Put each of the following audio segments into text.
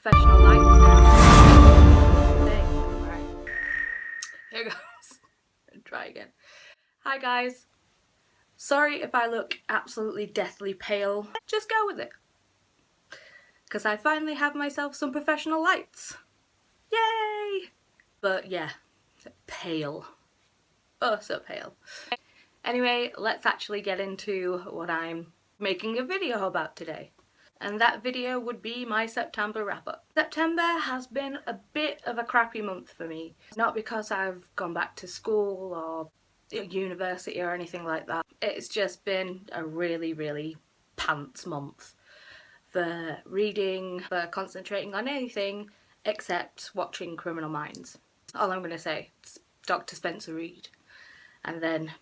professional lights now. Right. Here goes. Try again. Hi guys. Sorry if I look absolutely deathly pale. Just go with it. Because I finally have myself some professional lights. Yay! But yeah, pale. Oh, so pale. Anyway, let's actually get into what I'm making a video about today. And that video would be my September wrap-up. September has been a bit of a crappy month for me. Not because I've gone back to school or university or anything like that. It's just been a really pants month for reading, for concentrating on anything except watching Criminal Minds. All I'm going to say is Dr. Spencer Reid. And then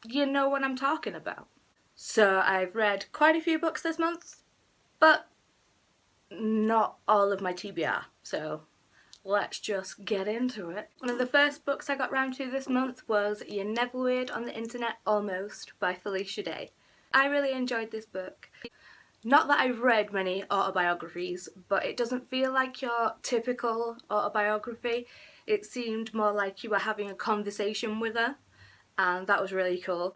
you know what I'm talking about. So I've read quite a few books this month, but not all of my TBR, so let's just get into it. One of the first books I got round to this month was You're Never Weird on the Internet Almost by Felicia Day. I really enjoyed this book. Not that I've read many autobiographies, but it doesn't feel like your typical autobiography. It seemed more like you were having a conversation with her, and that was really cool.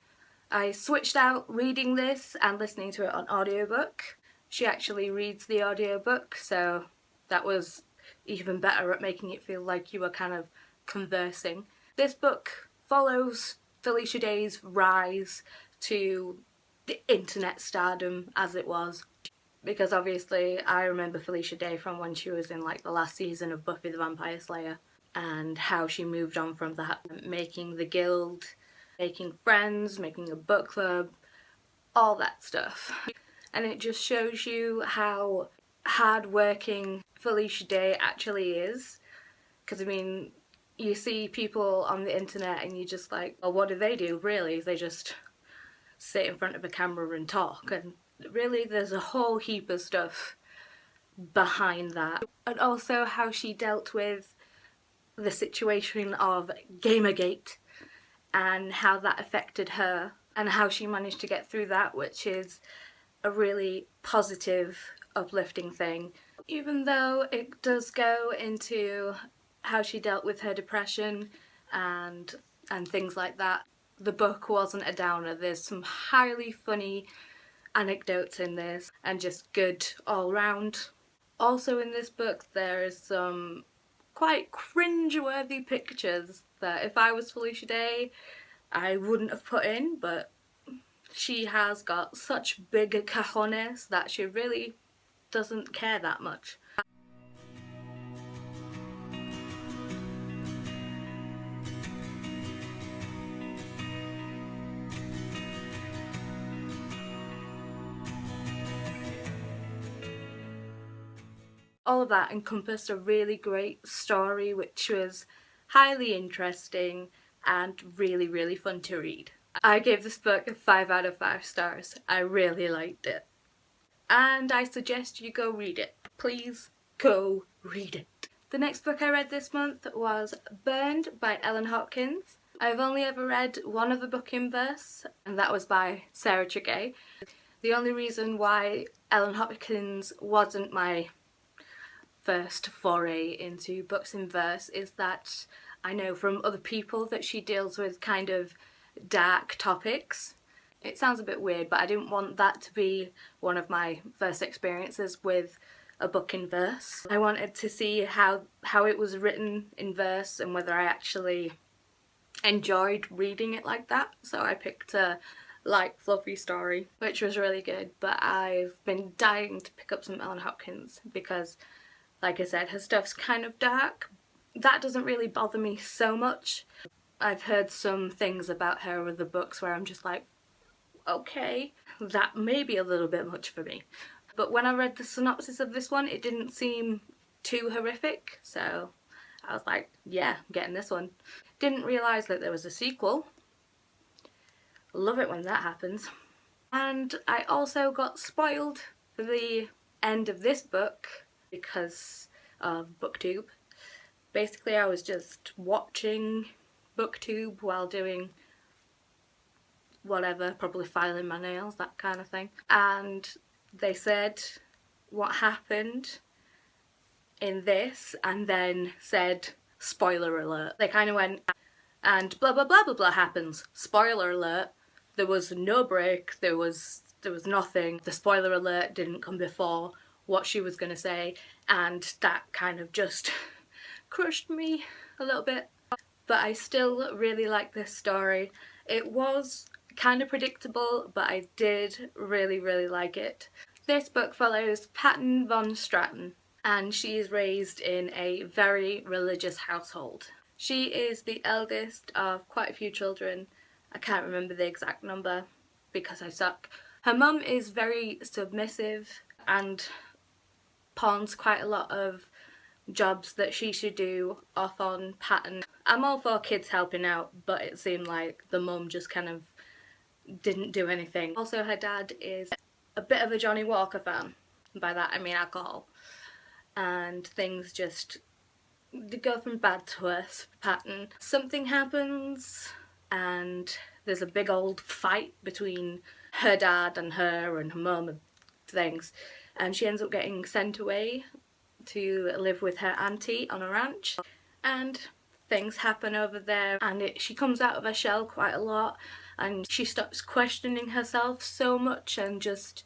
I switched out reading this and listening to it on audiobook. She actually reads the audiobook, so that was even better at making it feel like you were kind of conversing. This book follows Felicia Day's rise to the internet stardom as it was. Because obviously I remember Felicia Day from when she was in like the last season of Buffy the Vampire Slayer, and how she moved on from that, making the guild, making friends, making a book club, all that stuff. And it just shows you how hard-working Felicia Day actually is. Because, I mean, you see people on the internet and you're just like, well, what do they do, really? They just sit in front of a camera and talk. And really, there's a whole heap of stuff behind that. And also how she dealt with the situation of Gamergate and how that affected her and how she managed to get through that, which is a really positive, uplifting thing. Even though it does go into how she dealt with her depression and things like that, the book wasn't a downer. There's some highly funny anecdotes in this and just good all round. Also in this book there is some quite cringe-worthy pictures that if I was Felicia Day I wouldn't have put in, but she has got such big cajones that she really doesn't care that much. All of that encompassed a really great story which was highly interesting and really fun to read. I gave this book 5 out of 5 stars. I really liked it. And I suggest you go read it. Please go read it. The next book I read this month was Burned by Ellen Hopkins. I've only ever read one other book in verse, and that was by Sarah Tregay. The only reason why Ellen Hopkins wasn't my first foray into books in verse is that I know from other people that she deals with kind of dark topics. It sounds a bit weird, but I didn't want that to be one of my first experiences with a book in verse. I wanted to see how it was written in verse and whether I actually enjoyed reading it like that. So I picked a light, fluffy story, which was really good. But I've been dying to pick up some Ellen Hopkins because, like I said, her stuff's kind of dark. That doesn't really bother me so much. I've heard some things about her with the books where I'm just like, okay, that may be a little bit much for me. But when I read the synopsis of this one, it didn't seem too horrific, so I was like, yeah, I'm getting this one. Didn't realise that there was a sequel. Love it when that happens. And I also got spoiled for the end of this book because of BookTube. Basically, I was just watching BookTube while doing whatever, probably filing my nails, that kind of thing. And they said what happened in this and then said, spoiler alert. They kind of went, and blah blah blah blah blah happens. Spoiler alert. There was no break, there was nothing. The spoiler alert didn't come before what she was gonna say, and that kind of just crushed me a little bit. But I still really like this story. It was kind of predictable, but I did really, really like it. This book follows Patton von Stratton, and she is raised in a very religious household. She is the eldest of quite a few children. I can't remember the exact number because I suck. Her mum is very submissive and pawns quite a lot of jobs that she should do off on Patton. I'm all for kids helping out, but it seemed like the mum just kind of didn't do anything. Also, her dad is a bit of a Johnny Walker fan. By that I mean alcohol. And things just go from bad to worse for Patton. Something happens and there's a big old fight between her dad and her mum and things, and she ends up getting sent away to live with her auntie on a ranch, and things happen over there, and she comes out of her shell quite a lot, and she stops questioning herself so much and just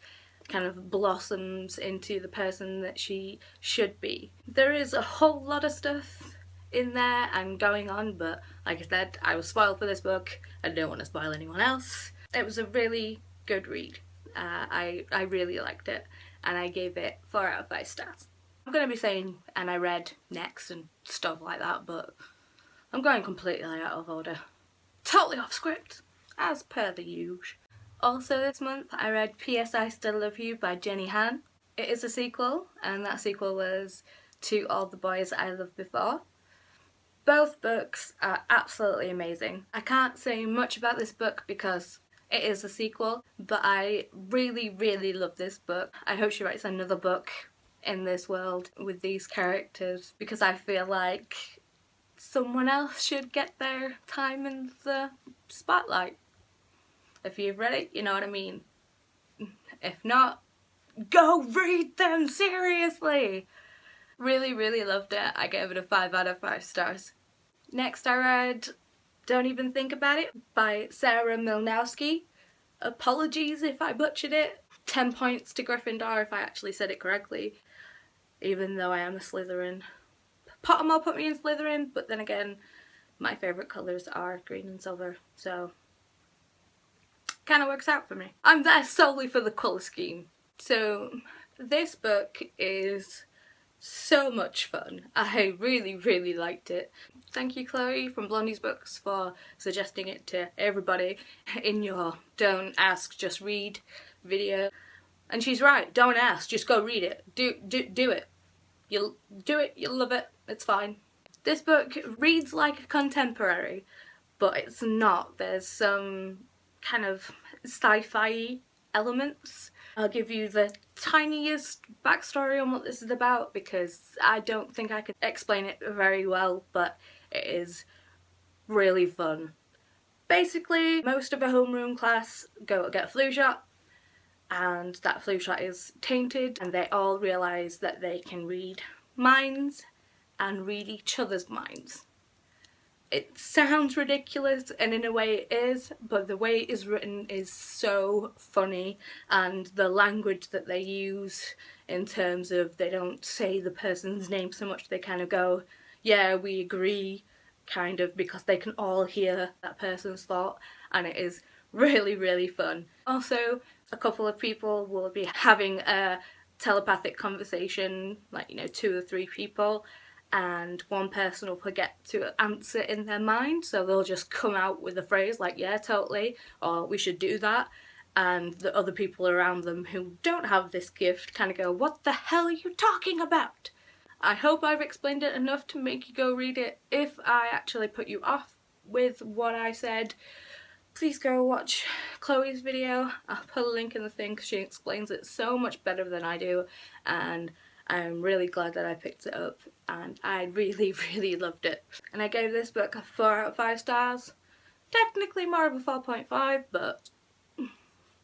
kind of blossoms into the person that she should be. There is a whole lot of stuff in there and going on, but like I said, I was spoiled for this book. I don't want to spoil anyone else. It was a really good read. I really liked it, and I gave it 4 out of 5 stars. I'm going to be saying and I read next and stuff like that, but I'm going completely out of order. Totally off script, as per the usual. Also this month I read P.S. I Still Love You by Jenny Han. It is a sequel, and that sequel was to All the Boys I Loved Before. Both books are absolutely amazing. I can't say much about this book because it is a sequel, but I really, really love this book. I hope she writes another book in this world with these characters, because I feel like someone else should get their time in the spotlight. If you've read it, you know what I mean. If not, go read them, seriously! Really, really loved it. I gave it a 5 out of 5 stars. Next I read Don't Even Think About It by Sarah Milnowski. Apologies if I butchered it. 10 points to Gryffindor if I actually said it correctly, even though I am a Slytherin. Pottermore put me in Slytherin, but then again, my favourite colours are green and silver, so kind of works out for me. I'm there solely for the colour scheme. So this book is so much fun. I really, really liked it. Thank you, Chloe from Blondie's Books, for suggesting it to everybody in your Don't Ask, Just Read video. And she's right, don't ask, just go read it. Do it. You'll do it, you'll love it, it's fine. This book reads like a contemporary, but it's not. There's some kind of sci-fi elements. I'll give you the tiniest backstory on what this is about because I don't think I could explain it very well, but it is really fun. Basically, most of a homeroom class go get a flu shot, and that flu shot is tainted, and they all realise that they can read minds and read each other's minds. It sounds ridiculous, and in a way it is, but the way it is written is so funny, and the language that they use in terms of they don't say the person's name so much, they kind of go, yeah, we agree, kind of, because they can all hear that person's thought, and it is really, really fun. Also, a couple of people will be having a telepathic conversation, like, 2 or 3 people, and one person will forget to answer in their mind, so they'll just come out with a phrase like, yeah, totally, or we should do that, and the other people around them who don't have this gift kind of go, what the hell are you talking about? I hope I've explained it enough to make you go read it. If I actually put you off with what I said, please go watch Chloe's video. I'll put a link in the thing because she explains it so much better than I do, and I'm really glad that I picked it up, and I really, really loved it. And I gave this book a 4 out of 5 stars. Technically more of a 4.5, but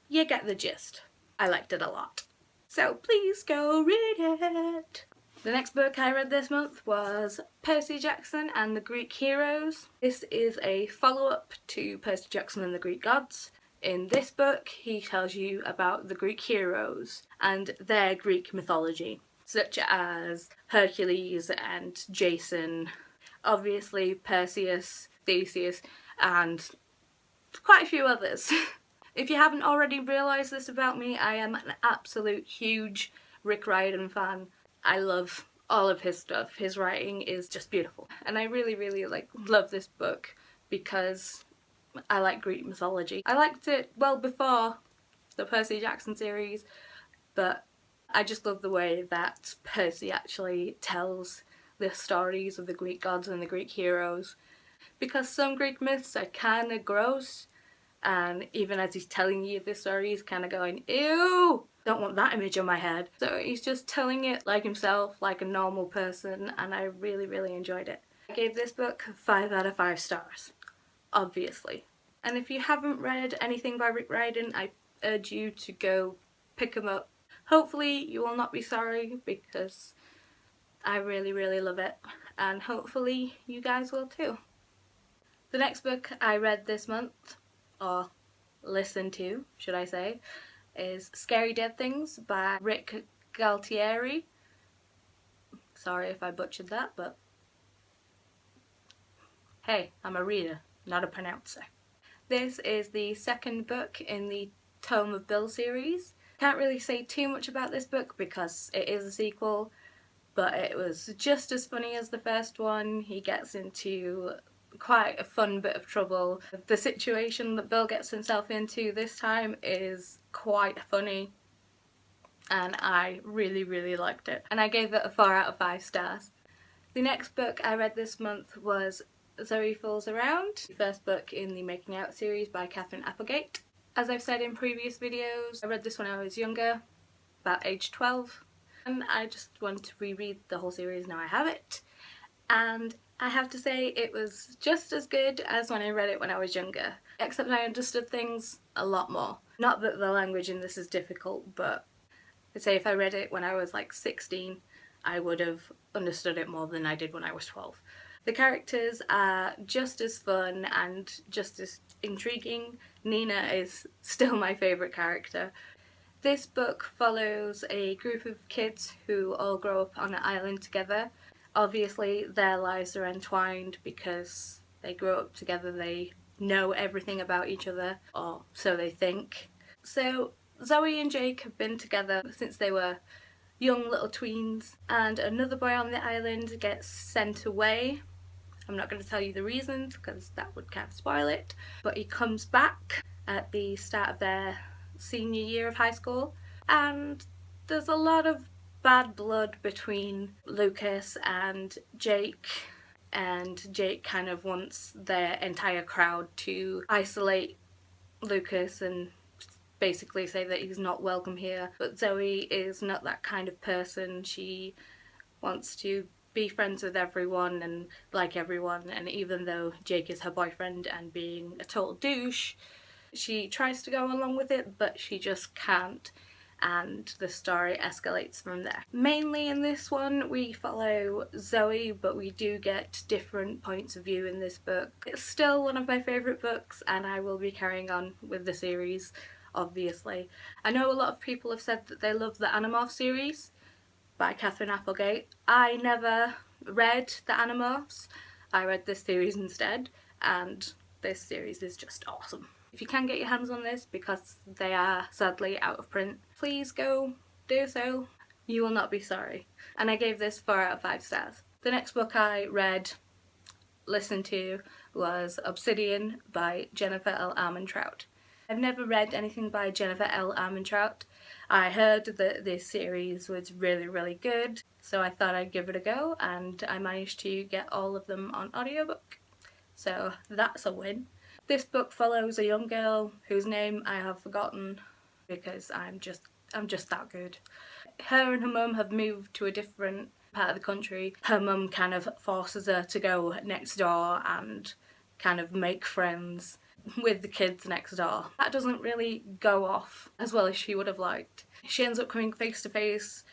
you get the gist. I liked it a lot. So please go read it. The next book I read this month was Percy Jackson and the Greek Heroes. This is a follow-up to Percy Jackson and the Greek Gods. In this book, he tells you about the Greek heroes and their Greek mythology, such as Hercules and Jason, obviously Perseus, Theseus, and quite a few others. If you haven't already realised this about me, I am an absolute huge Rick Riordan fan. I love all of his stuff. His writing is just beautiful. And I really love this book because I like Greek mythology. I liked it well before the Percy Jackson series, but I just love the way that Percy actually tells the stories of the Greek gods and the Greek heroes, because some Greek myths are kind of gross, and even as he's telling you the story, he's kind of going, ew, don't want that image on my head. So he's just telling it like himself, like a normal person, and I really enjoyed it. I gave this book 5 out of 5 stars, obviously. And if you haven't read anything by Rick Riordan, I urge you to go pick him up. Hopefully you will not be sorry, because I really love it, and hopefully you guys will too. The next book I read this month, or listened to, should I say, is Scary Dead Things by Rick Galtieri. Sorry if I butchered that, but hey, I'm a reader, not a pronouncer. This is the second book in the Tome of Bill series. Can't really say too much about this book because it is a sequel, but it was just as funny as the first one. He gets into quite a fun bit of trouble. The situation that Bill gets himself into this time is quite funny, and I really liked it. And I gave it a 4 out of 5 stars. The next book I read this month was Zoe Fools Around, the first book in the Making Out series by Catherine Applegate. As I've said in previous videos, I read this when I was younger, about age 12, and I just want to reread the whole series now I have it. And I have to say it was just as good as when I read it when I was younger, except I understood things a lot more. Not that the language in this is difficult, but I'd say if I read it when I was like 16, I would have understood it more than I did when I was 12. The characters are just as fun and just as intriguing. Nina is still my favourite character. This book follows a group of kids who all grow up on an island together. Obviously their lives are entwined because they grow up together, they know everything about each other, or so they think. So Zoe and Jake have been together since they were young little tweens, and another boy on the island gets sent away. I'm not going to tell you the reasons because that would kind of spoil it, but he comes back at the start of their senior year of high school, and there's a lot of bad blood between Lucas and Jake kind of wants their entire crowd to isolate Lucas and basically say that he's not welcome here. But Zoe is not that kind of person. She wants to be friends with everyone and like everyone, and even though Jake is her boyfriend and being a total douche, she tries to go along with it, but she just can't, and the story escalates from there. Mainly in this one we follow Zoe, but we do get different points of view in this book. It's still one of my favourite books, and I will be carrying on with the series, obviously. I know a lot of people have said that they love the Animorphs series by Catherine Applegate. I never read the Animorphs. I read this series instead, and this series is just awesome. If you can get your hands on this, because they are sadly out of print, please go do so. You will not be sorry. And I gave this 4 out of 5 stars. The next book I read, listened to, was Obsidian by Jennifer L. Armentrout. I've never read anything by Jennifer L. Armentrout. I heard that this series was really good, so I thought I'd give it a go, and I managed to get all of them on audiobook. So that's a win. This book follows a young girl whose name I have forgotten because I'm just that good. Her and her mum have moved to a different part of the country. Her mum kind of forces her to go next door and kind of make friends with the kids next door. That doesn't really go off as well as she would have liked. She ends up coming face to face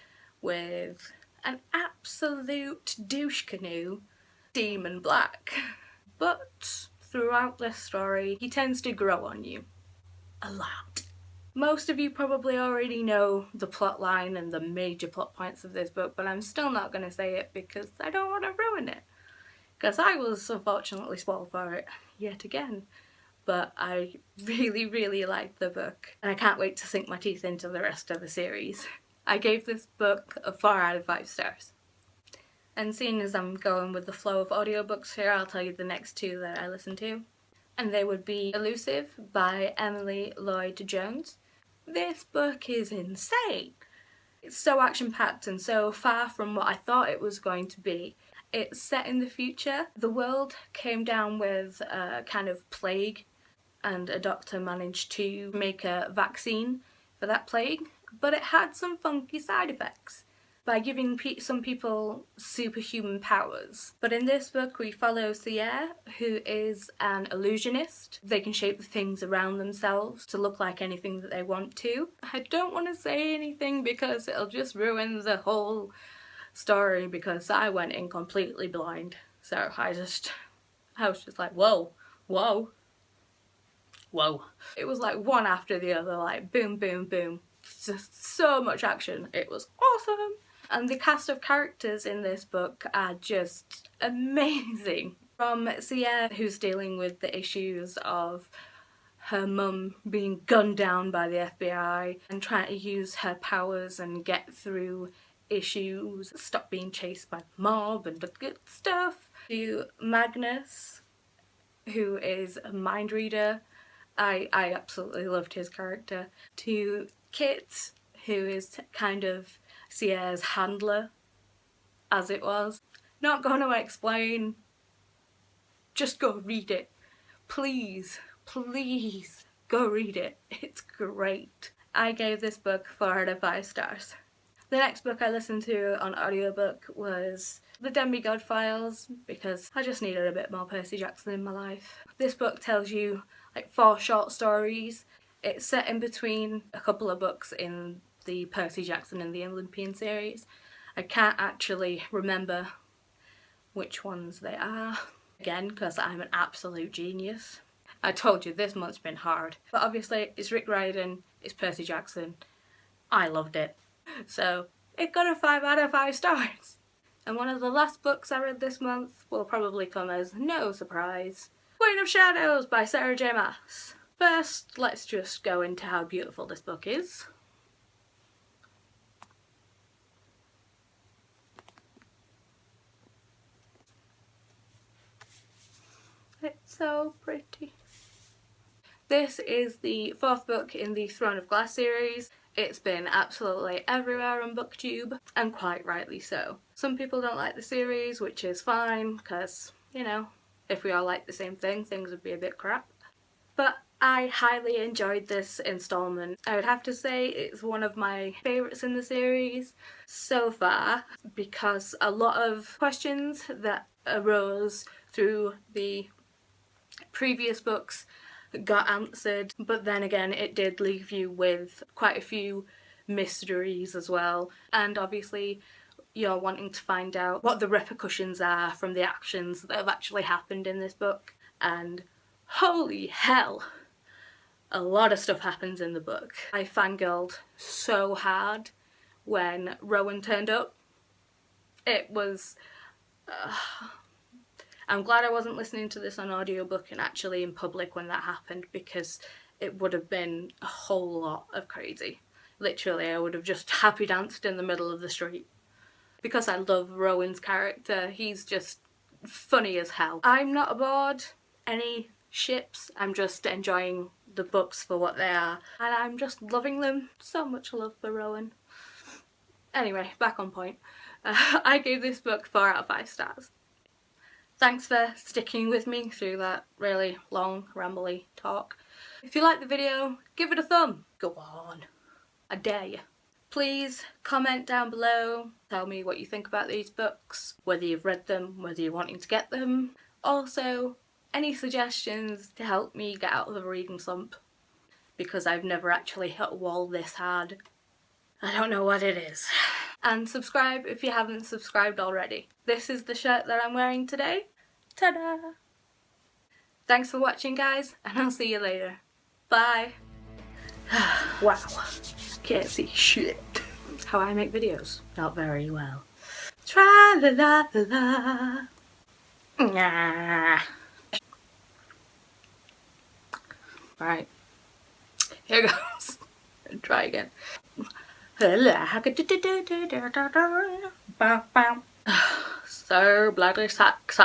with an absolute douche canoe, demon black. But throughout this story, he tends to grow on you. A lot. Most of you probably already know the plot line and the major plot points of this book, but I'm still not going to say it because I don't want to ruin it. Because I was unfortunately spoiled for it yet again. But I really liked the book and I can't wait to sink my teeth into the rest of the series. I gave this book a 4 out of 5 stars. And seeing as I'm going with the flow of audiobooks here, I'll tell you the next 2 that I listened to. And they would be Elusive by Emily Lloyd-Jones. This book is insane. It's so action-packed and so far from what I thought it was going to be. It's set in the future. The world came down with a kind of plague and a doctor managed to make a vaccine for that plague, but it had some funky side effects by giving some people superhuman powers. But in this book we follow Sierra, who is an illusionist. They can shape the things around themselves to look like anything that they want to. I don't want to say anything because it'll just ruin the whole story because I went in completely blind. So I was just like, whoa, whoa, whoa. It was like one after the other, like boom, boom, boom. Just so much action. It was awesome. And the cast of characters in this book are just amazing. From Sierra, who's dealing with the issues of her mum being gunned down by the FBI and trying to use her powers and get through issues, stop being chased by the mob and the good stuff, to Magnus, who is a mind reader. I absolutely loved his character. To Kit, who is kind of Sierra's handler, as it was. Not gonna explain, just go read it. Please, please go read it. It's great. I gave this book 4 out of 5 stars. The next book I listened to on audiobook was The Demigod Files because I just needed a bit more Percy Jackson in my life. This book tells you like 4 short stories. It's set in between a couple of books in the Percy Jackson and the Olympian series. I can't actually remember which ones they are, again because I'm an absolute genius. I told you this month's been hard, but obviously it's Rick Riordan, it's Percy Jackson. I loved it. So it got a 5 out of 5 stars. And one of the last books I read this month will probably come as no surprise. Queen of Shadows by Sarah J Maas. First, let's just go into how beautiful this book is. It's so pretty. This is the 4th book in the Throne of Glass series. It's been absolutely everywhere on BookTube, and quite rightly so. Some people don't like the series, which is fine, because, you know, if we all like the same thing, things would be a bit crap. But I highly enjoyed this installment. I would have to say it's one of my favourites in the series so far, because a lot of questions that arose through the previous books got answered, but then again it did leave you with quite a few mysteries as well, and obviously you're wanting to find out what the repercussions are from the actions that have actually happened in this book. And holy hell, a lot of stuff happens in the book. I fangirled so hard when Rowan turned up. It was I'm glad I wasn't listening to this on audiobook and actually in public when that happened, because it would have been a whole lot of crazy. Literally, I would have just happy danced in the middle of the street. Because I love Rowan's character, he's just funny as hell. I'm not aboard any ships, I'm just enjoying the books for what they are. And I'm just loving them. So much love for Rowan. Anyway, back on point. I gave this book 4 out of 5 stars. Thanks for sticking with me through that really long, rambly talk. If you liked the video, give it a thumb. Go on. I dare you. Please comment down below, tell me what you think about these books, whether you've read them, whether you're wanting to get them. Also, any suggestions to help me get out of the reading slump, because I've never actually hit a wall this hard. I don't know what it is. and subscribe if you haven't subscribed already. This is the shirt that I'm wearing today. Ta-da! Thanks for watching, guys, and I'll see you later. Bye! Wow, can't see shit. How I make videos? Not very well. Tra-la-la-la-la. Nah. Right, here goes. Try again. So bloody sexy.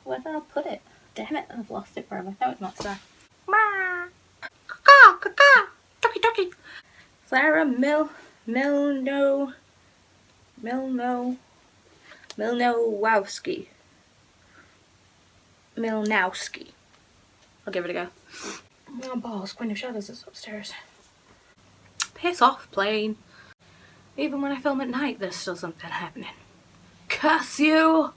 Where did I put it? Damn it, I've lost it forever. No, it's not there. Ducky. Sarah Milnowski. I'll give it a go. Oh balls, Queen of Shadows is upstairs. Piss off, plane. Even when I film at night, there's still something happening. Curse you!